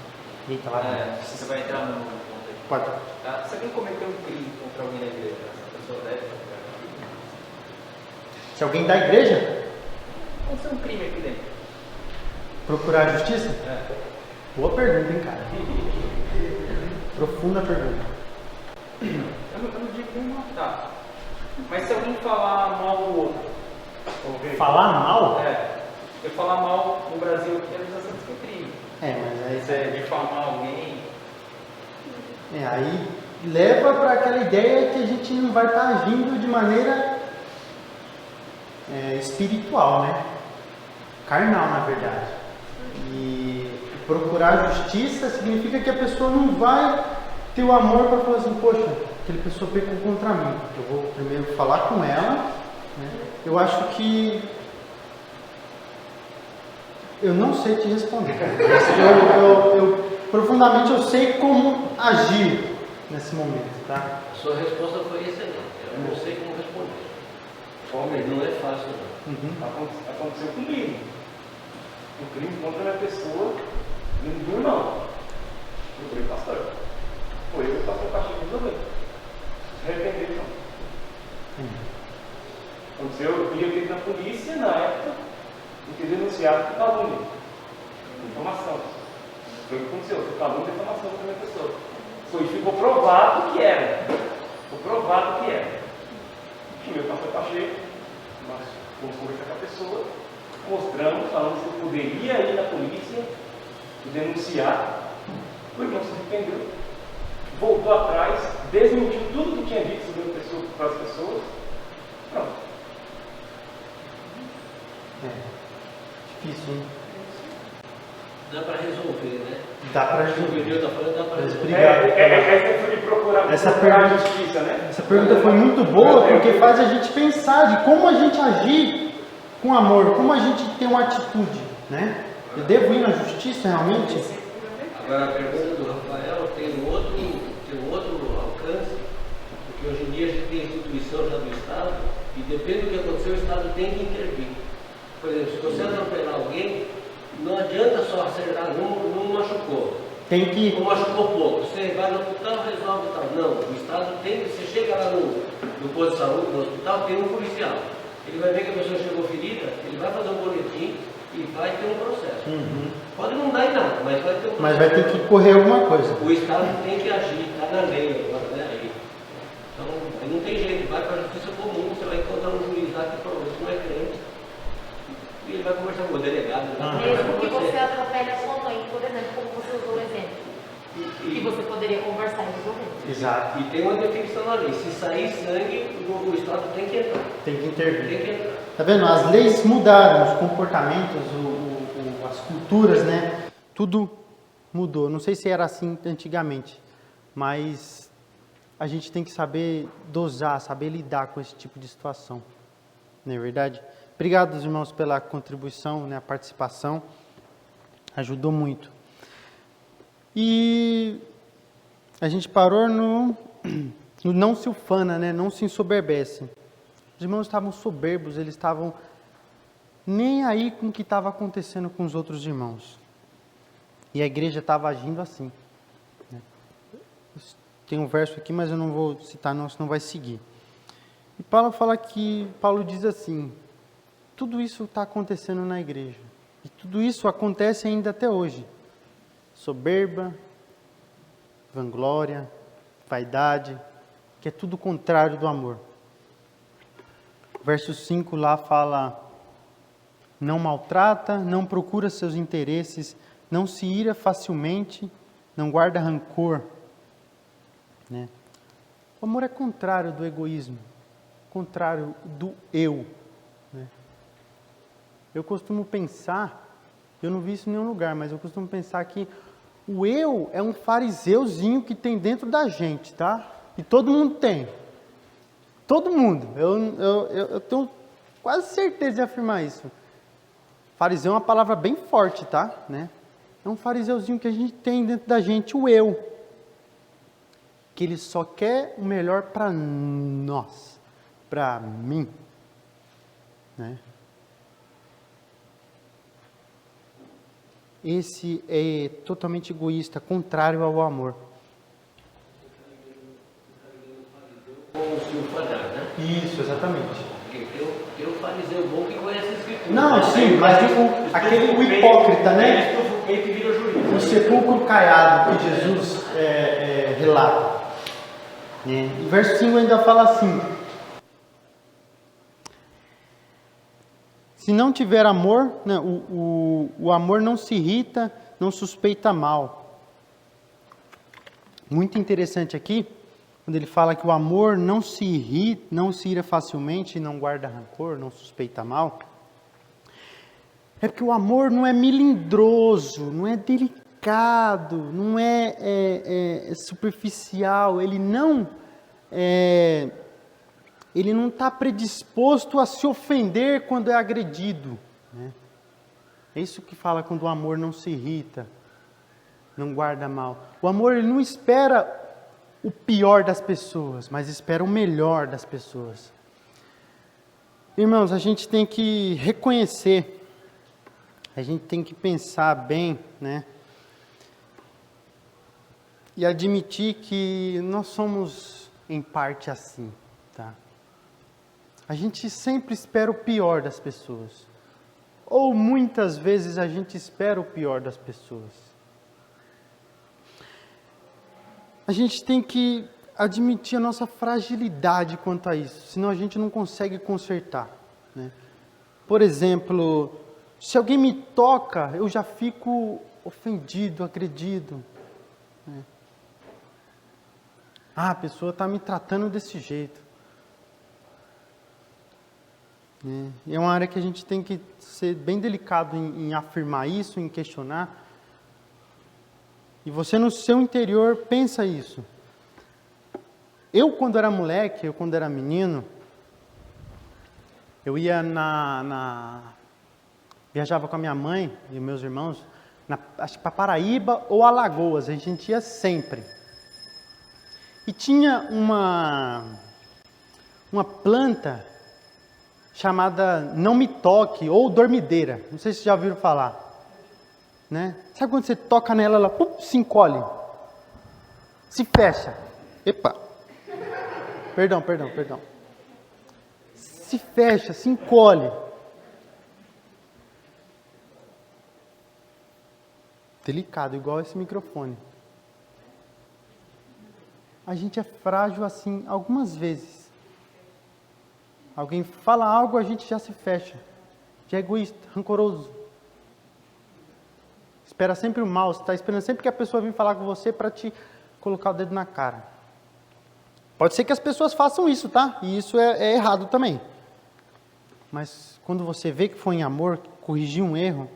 Eita, lá. Você vai entrar no ponto aqui. Pode. Tá? Se alguém cometeu um crime contra alguém na igreja, essa pessoa deve ficar. Se alguém da igreja Aconteceu um crime aqui dentro. procurar a justiça? É. Boa pergunta, hein, cara? Profunda pergunta. Eu não digo nem matar. Mas se alguém falar mal do outro. Falar mal? É. Eu falar mal no Brasil aqui, às vezes é crime. Mas aí Você difamar alguém. aí leva para aquela ideia que a gente não vai estar agindo de maneira espiritual, né? Carnal, na verdade. E procurar justiça significa que a pessoa não vai ter o amor para falar assim, poxa, aquela pessoa pecou contra mim. Eu vou primeiro falar com ela, né? Eu acho que eu não sei te responder. Profundamente eu sei como agir nesse momento, tá? A sua resposta foi excelente. Eu não sei como responder. Mas não é fácil, não. Aconteceu comigo. Um crime contra a minha pessoa, do irmão. Eu falei, pastor. Foi eu que passei o castigo resolver. Se arrepender, não. Aconteceu, eu ia ter na polícia na época e ter denunciado por calúnia. Informação. Foi o que aconteceu, foi calúnia e informação para a minha pessoa. Ficou provado que era. E eu passei o castigo, mas vamos conversar com a pessoa, mostrando, falando que eu poderia ir na polícia e denunciar. O irmão se arrependeu, voltou atrás, desmentiu tudo que tinha dito sobre a pessoa para as pessoas. Pronto. Difícil, hein? Dá para resolver, né? Dá pra O resolver. Deus está falando, dá para resolver. Obrigado. Essa de procurar Essa procurar pergunta- justiça, né? Essa pergunta foi muito boa porque faz a gente pensar de como a gente agir com amor, como a gente tem uma atitude, né? Eu devo ir na justiça realmente? Agora a pergunta do Rafael tem um outro alcance, porque hoje em dia a gente tem instituição já do Estado e depende do que acontecer, o Estado tem que intervir. Por exemplo, se você atropelar alguém, não adianta só acertar, não machucou. Tem que. Ou machucou pouco. Você vai no hospital, resolve e tal. Não, o Estado tem, você chega lá no posto de saúde, no hospital, tem um policial. Ele vai ver que a pessoa chegou ferida, ele vai fazer um boletim e vai ter um processo. Pode não dar em nada, mas vai ter um processo. Mas vai ter que correr alguma coisa. O Estado tem que agir, está na lei agora, né? Aí. Então, aí não tem jeito, vai para a justiça comum, você vai encontrar um juiz lá que provavelmente não é crente. E ele vai conversar com o delegado. Ele vai conversar Mesmo com que você atropele a sua mãe, por exemplo, como você usou o exemplo. Que você poderia conversar e resolver. Exato. E tem uma definição na lei. Se sair sangue, o Estado tem que entrar. Tem que intervir. Tem que entrar. Tá vendo? As leis mudaram, os comportamentos, as culturas, né? Tudo mudou. Não sei se era assim antigamente, mas a gente tem que saber dosar, saber lidar com esse tipo de situação. Não é verdade? Obrigado, irmãos, pela contribuição, né, a participação. Ajudou muito. E a gente parou no não se ufana, né? Não se ensoberbece. Os irmãos estavam soberbos, eles estavam nem aí com o que estava acontecendo com os outros irmãos. E a igreja estava agindo assim. Né? Tem um verso aqui, mas eu não vou citar, não, senão vai seguir. E Paulo diz assim: tudo isso está acontecendo na igreja. E tudo isso acontece ainda até hoje. Soberba, vanglória, vaidade, que é tudo contrário do amor. Verso 5 lá fala: não maltrata, não procura seus interesses, não se ira facilmente, não guarda rancor. Né? O amor é contrário do egoísmo, contrário do eu. Né? Eu costumo pensar, eu não vi isso em nenhum lugar, mas eu costumo pensar que o eu é um fariseuzinho que tem dentro da gente, tá? E todo mundo tem. Todo mundo. Eu tenho quase certeza de afirmar isso. Fariseu é uma palavra bem forte, tá? Né? É um fariseuzinho que a gente tem dentro da gente, o eu. Que ele só quer o melhor para nós, para mim. Né? Esse é totalmente egoísta, contrário ao amor. Como se ufanar, né? Isso, exatamente. Porque tem o fariseu bom que conhece a Escritura. Não, sim, mas o hipócrita, né? Ele estufa o peito e vira juiz. O sepulcro caiado que Jesus relata. E verso 5 ainda fala assim: se não tiver amor, né, o amor não se irrita, não suspeita mal. Muito interessante aqui, quando ele fala que o amor não se irrita, não se ira facilmente, não guarda rancor, não suspeita mal. É porque o amor não é melindroso, não é delicado, não é superficial, ele não está predisposto a se ofender quando é agredido. Né? É isso que fala quando o amor não se irrita, não guarda mal. O amor ele não espera o pior das pessoas, mas espera o melhor das pessoas. Irmãos, a gente tem que reconhecer, a gente tem que pensar bem, né? E admitir que nós somos em parte assim, tá? A gente sempre espera o pior das pessoas. Ou muitas vezes a gente espera o pior das pessoas. A gente tem que admitir a nossa fragilidade quanto a isso, senão a gente não consegue consertar. Né? Por exemplo, se alguém me toca, eu já fico ofendido, agredido. Né? Ah, a pessoa está me tratando desse jeito. É uma área que a gente tem que ser bem delicado em afirmar isso, em questionar. E você no seu interior pensa isso. Eu, quando era moleque, quando era menino, eu ia viajava com a minha mãe e meus irmãos, acho que para Paraíba ou Alagoas, a gente ia sempre. E tinha uma planta chamada não me toque ou dormideira. Não sei se vocês já ouviram falar. Né? Sabe quando você toca nela, ela se encolhe? Se fecha. Epa. Perdão. Se fecha, se encolhe. Delicado, igual esse microfone. A gente é frágil assim algumas vezes. Alguém fala algo, a gente já se fecha. Já é egoísta, rancoroso. Espera sempre o mal, você está esperando sempre que a pessoa venha falar com você para te colocar o dedo na cara. Pode ser que as pessoas façam isso, tá? E isso é errado também. Mas quando você vê que foi em amor, corrigir um erro,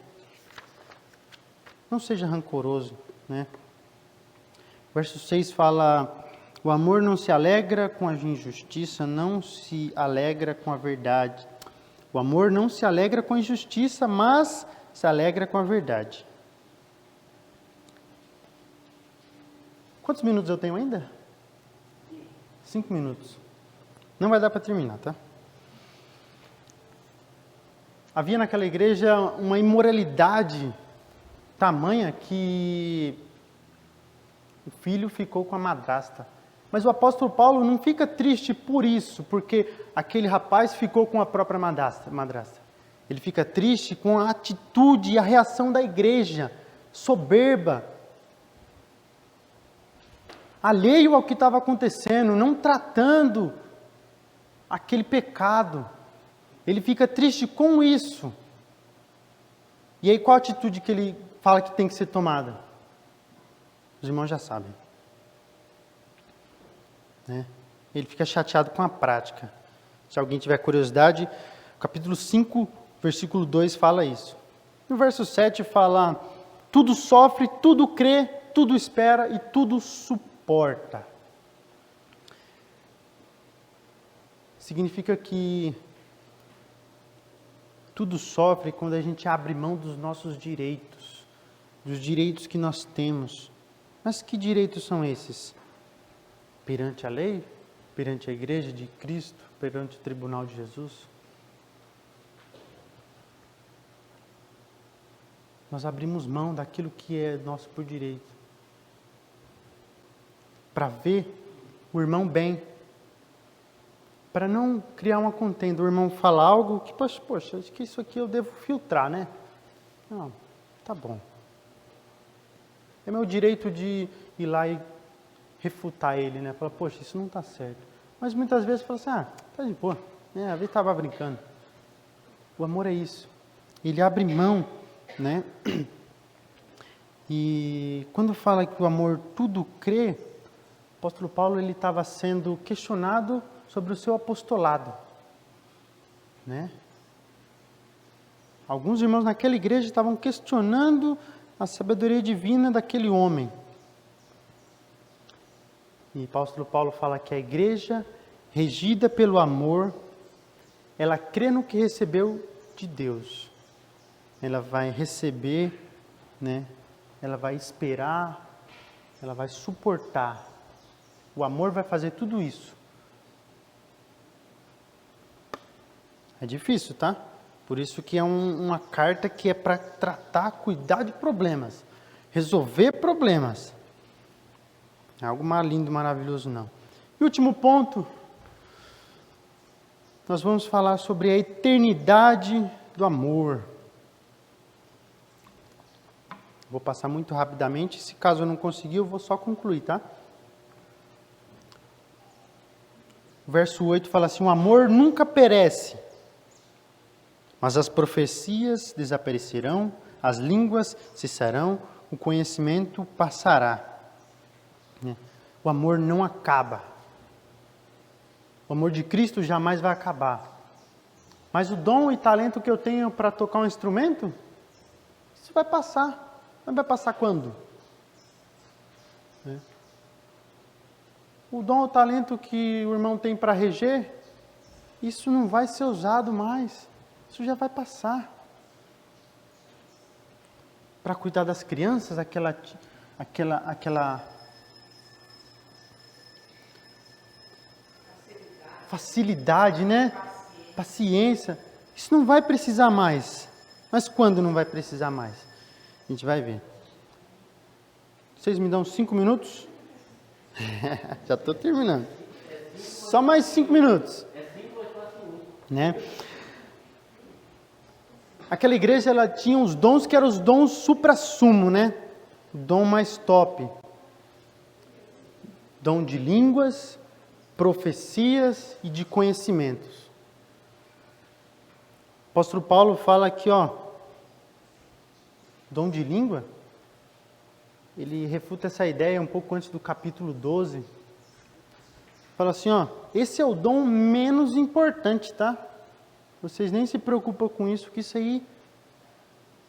não seja rancoroso, né? Verso 6 fala: o amor não se alegra com a injustiça, não se alegra com a verdade. O amor não se alegra com a injustiça, mas se alegra com a verdade. Quantos minutos eu tenho ainda? 5 minutos. Não vai dar para terminar, tá? Havia naquela igreja uma imoralidade tamanha que o filho ficou com a madrasta. Mas o apóstolo Paulo não fica triste por isso, porque aquele rapaz ficou com a própria madrasta. Ele fica triste com a atitude e a reação da igreja, soberba, alheio ao que estava acontecendo, não tratando aquele pecado. Ele fica triste com isso. E aí qual a atitude que ele fala que tem que ser tomada? Os irmãos já sabem. Né? Ele fica chateado com a prática. Se alguém tiver curiosidade, capítulo 5, versículo 2 fala isso. No verso 7 fala: tudo sofre, tudo crê, tudo espera e tudo suporta. Significa que tudo sofre quando a gente abre mão dos nossos direitos, dos direitos que nós temos. Mas que direitos são esses? Perante a lei? Perante a igreja de Cristo? Perante o tribunal de Jesus? Nós abrimos mão daquilo que é nosso por direito, para ver o irmão bem, para não criar uma contenda. O irmão fala algo que, poxa, acho que isso aqui eu devo filtrar, né? Não, tá bom. É meu direito de ir lá e refutar ele, né? Falar, poxa, isso não está certo. Mas muitas vezes fala assim, tá de boa, né? A vez estava brincando. O amor é isso. Ele abre mão, né? E quando fala que o amor tudo crê, o apóstolo Paulo ele estava sendo questionado sobre o seu apostolado, né? Alguns irmãos naquela igreja estavam questionando a sabedoria divina daquele homem. E o apóstolo Paulo fala que a igreja, regida pelo amor, ela crê no que recebeu de Deus. Ela vai receber, né? Ela vai esperar, ela vai suportar. O amor vai fazer tudo isso. É difícil, tá? Por isso que é uma carta que é para tratar, cuidar de problemas, resolver problemas. É algo mais lindo, maravilhoso, não. E último ponto, nós vamos falar sobre a eternidade do amor. Vou passar muito rapidamente, se caso eu não conseguir, eu vou só concluir, tá? O verso 8 fala assim, o amor nunca perece, mas as profecias desaparecerão, as línguas cessarão, o conhecimento passará. o amor não acaba. O amor de Cristo jamais vai acabar. Mas o dom e talento que eu tenho para tocar um instrumento, isso vai passar. Mas vai passar quando? O dom ou talento que o irmão tem para reger, isso não vai ser usado mais. Isso já vai passar. Para cuidar das crianças, aquela facilidade, né? Paciência. Isso não vai precisar mais. Mas quando não vai precisar mais? A gente vai ver. Vocês me dão 5 minutos? Já estou terminando. Só mais 5 minutos. Né? Aquela igreja, ela tinha os dons que eram os dons supra-sumo, né? O dom mais top. Dom de línguas, profecias e de conhecimentos. O apóstolo Paulo fala aqui, dom de língua. Ele refuta essa ideia um pouco antes do capítulo 12. Fala assim, esse é o dom menos importante, tá? Vocês nem se preocupam com isso, que isso aí,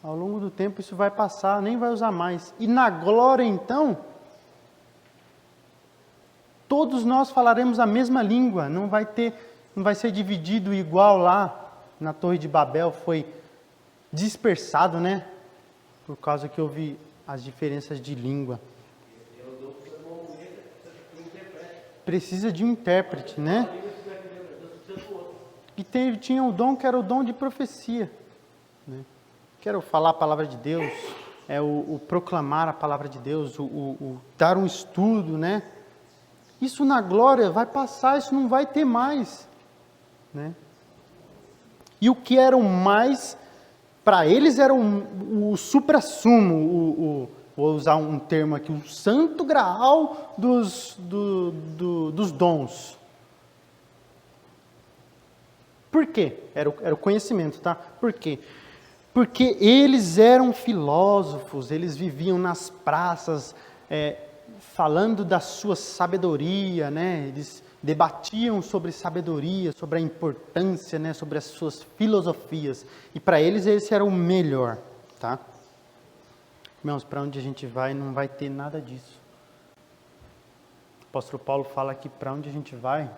ao longo do tempo, isso vai passar, nem vai usar mais. E na glória, então, todos nós falaremos a mesma língua, não vai ser dividido igual lá na Torre de Babel, foi dispersado, né? Por causa que houve as diferenças de língua. Precisa de um intérprete, né? E tinha um dom que era o dom de profecia, né? Que era o falar a palavra de Deus, o proclamar a palavra de Deus, o dar um estudo, né? Isso na glória vai passar, isso não vai ter mais, né? E o que era o mais, para eles era o supra-sumo, vou usar um termo aqui, o santo graal dos dons. Por quê? Era o conhecimento, tá? Por quê? Porque eles eram filósofos, eles viviam nas praças, falando da sua sabedoria, né? Eles debatiam sobre sabedoria, sobre a importância, né? Sobre as suas filosofias. E para eles esse era o melhor, tá? Irmãos, para onde a gente vai, não vai ter nada disso. O apóstolo Paulo fala que para onde a gente vai,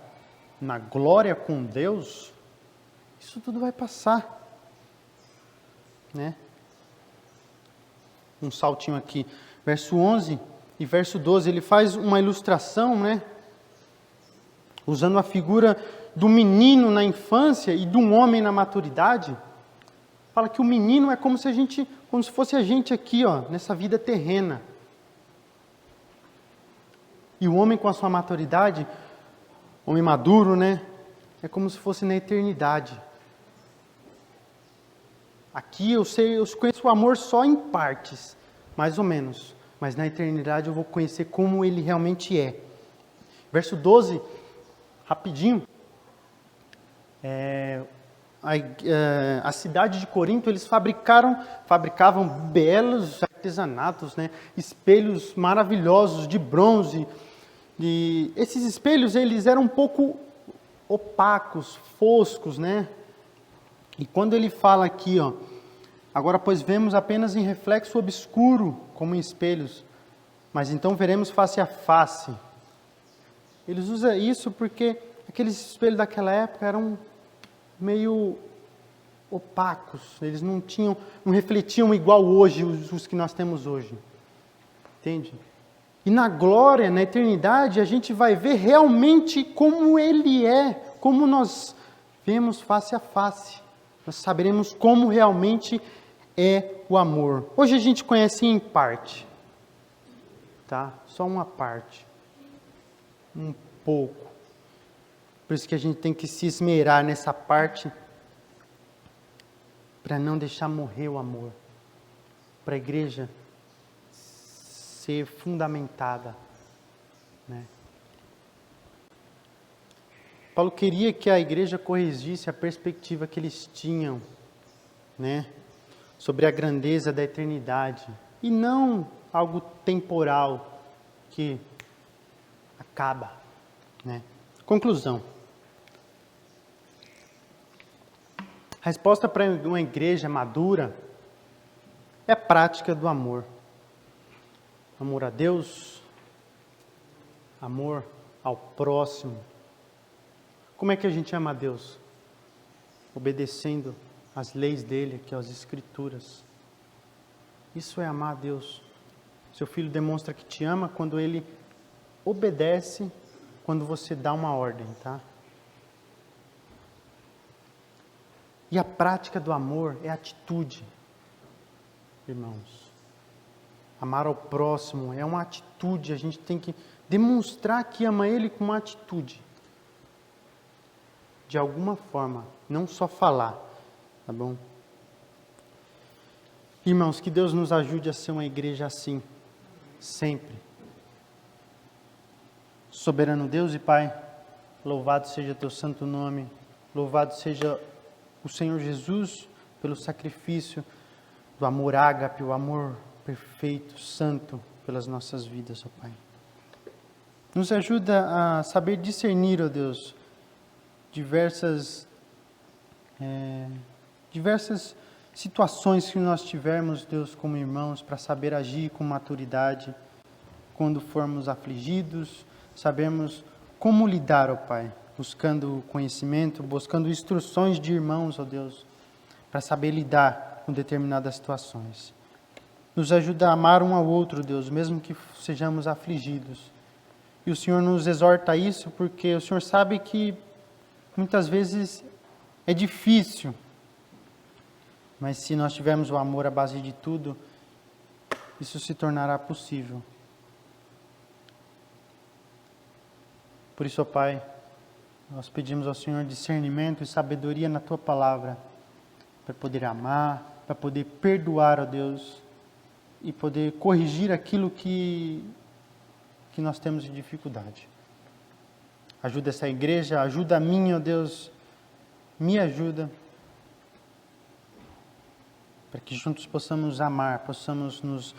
na glória com Deus, isso tudo vai passar, né? Um saltinho aqui, verso 11 e verso 12, ele faz uma ilustração, né? Usando a figura do menino na infância e de um homem na maturidade. Fala que o menino é como se fosse a gente aqui, nessa vida terrena. E o homem com a sua maturidade, homem maduro, né? É como se fosse na eternidade. Aqui eu conheço o amor só em partes, mais ou menos. Mas na eternidade eu vou conhecer como ele realmente é. Verso 12, rapidinho. A cidade de Corinto, eles fabricavam belos artesanatos, né? Espelhos maravilhosos de bronze. E esses espelhos, eles eram um pouco opacos, foscos, né? E quando ele fala aqui, agora pois vemos apenas em reflexo obscuro, como em espelhos, mas então veremos face a face. Eles usam isso porque aqueles espelhos daquela época eram meio opacos, eles não refletiam igual hoje os que nós temos hoje. Entende? E na glória, na eternidade, a gente vai ver realmente como ele é, como nós vemos face a face. Nós saberemos como realmente é o amor. Hoje a gente conhece em parte, tá? Só uma parte, um pouco. Por isso que a gente tem que se esmerar nessa parte para não deixar morrer o amor, para a igreja ser fundamentada, né? Paulo queria que a igreja corrigisse a perspectiva que eles tinham, né, sobre a grandeza da eternidade, e não algo temporal, que acaba, né? Conclusão. A resposta para uma igreja madura é a prática do amor. Amor a Deus, amor ao próximo. Como é que a gente ama a Deus? Obedecendo as leis dele, que é as Escrituras. Isso é amar a Deus. Seu filho demonstra que te ama quando ele obedece, quando você dá uma ordem, tá? E a prática do amor é atitude, irmãos. Amar ao próximo é uma atitude, a gente tem que demonstrar que ama ele com uma atitude. De alguma forma, não só falar, tá bom? Irmãos, que Deus nos ajude a ser uma igreja assim, sempre. Soberano Deus e Pai, louvado seja teu santo nome, louvado seja o Senhor Jesus pelo sacrifício do amor ágape, o amor perfeito, santo pelas nossas vidas, ó Pai. Nos ajuda a saber discernir, ó Deus, diversas situações que nós tivermos, Deus, como irmãos, para saber agir com maturidade, quando formos afligidos, sabemos como lidar, ó Pai, buscando conhecimento, buscando instruções de irmãos, ó Deus, para saber lidar com determinadas situações. Nos ajuda a amar um ao outro, Deus, mesmo que sejamos afligidos. E o Senhor nos exorta a isso porque o Senhor sabe que muitas vezes é difícil, mas se nós tivermos o amor à base de tudo, isso se tornará possível. Por isso, ó Pai, nós pedimos ao Senhor discernimento e sabedoria na Tua palavra, para poder amar, para poder perdoar, ó Deus, e poder corrigir aquilo que nós temos de dificuldade. Ajuda essa igreja, ajuda a mim, ó Deus, me ajuda, para que juntos possamos amar, possamos nos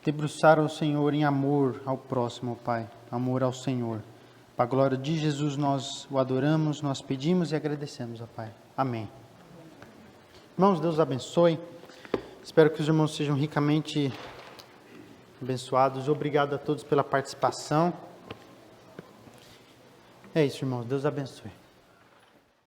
debruçar ao Senhor em amor ao próximo, ó Pai, amor ao Senhor. Para a glória de Jesus nós o adoramos, nós pedimos e agradecemos, ó Pai. Amém. Irmãos, Deus abençoe. Espero que os irmãos sejam ricamente abençoados. Obrigado a todos pela participação. É isso, irmãos. Deus abençoe.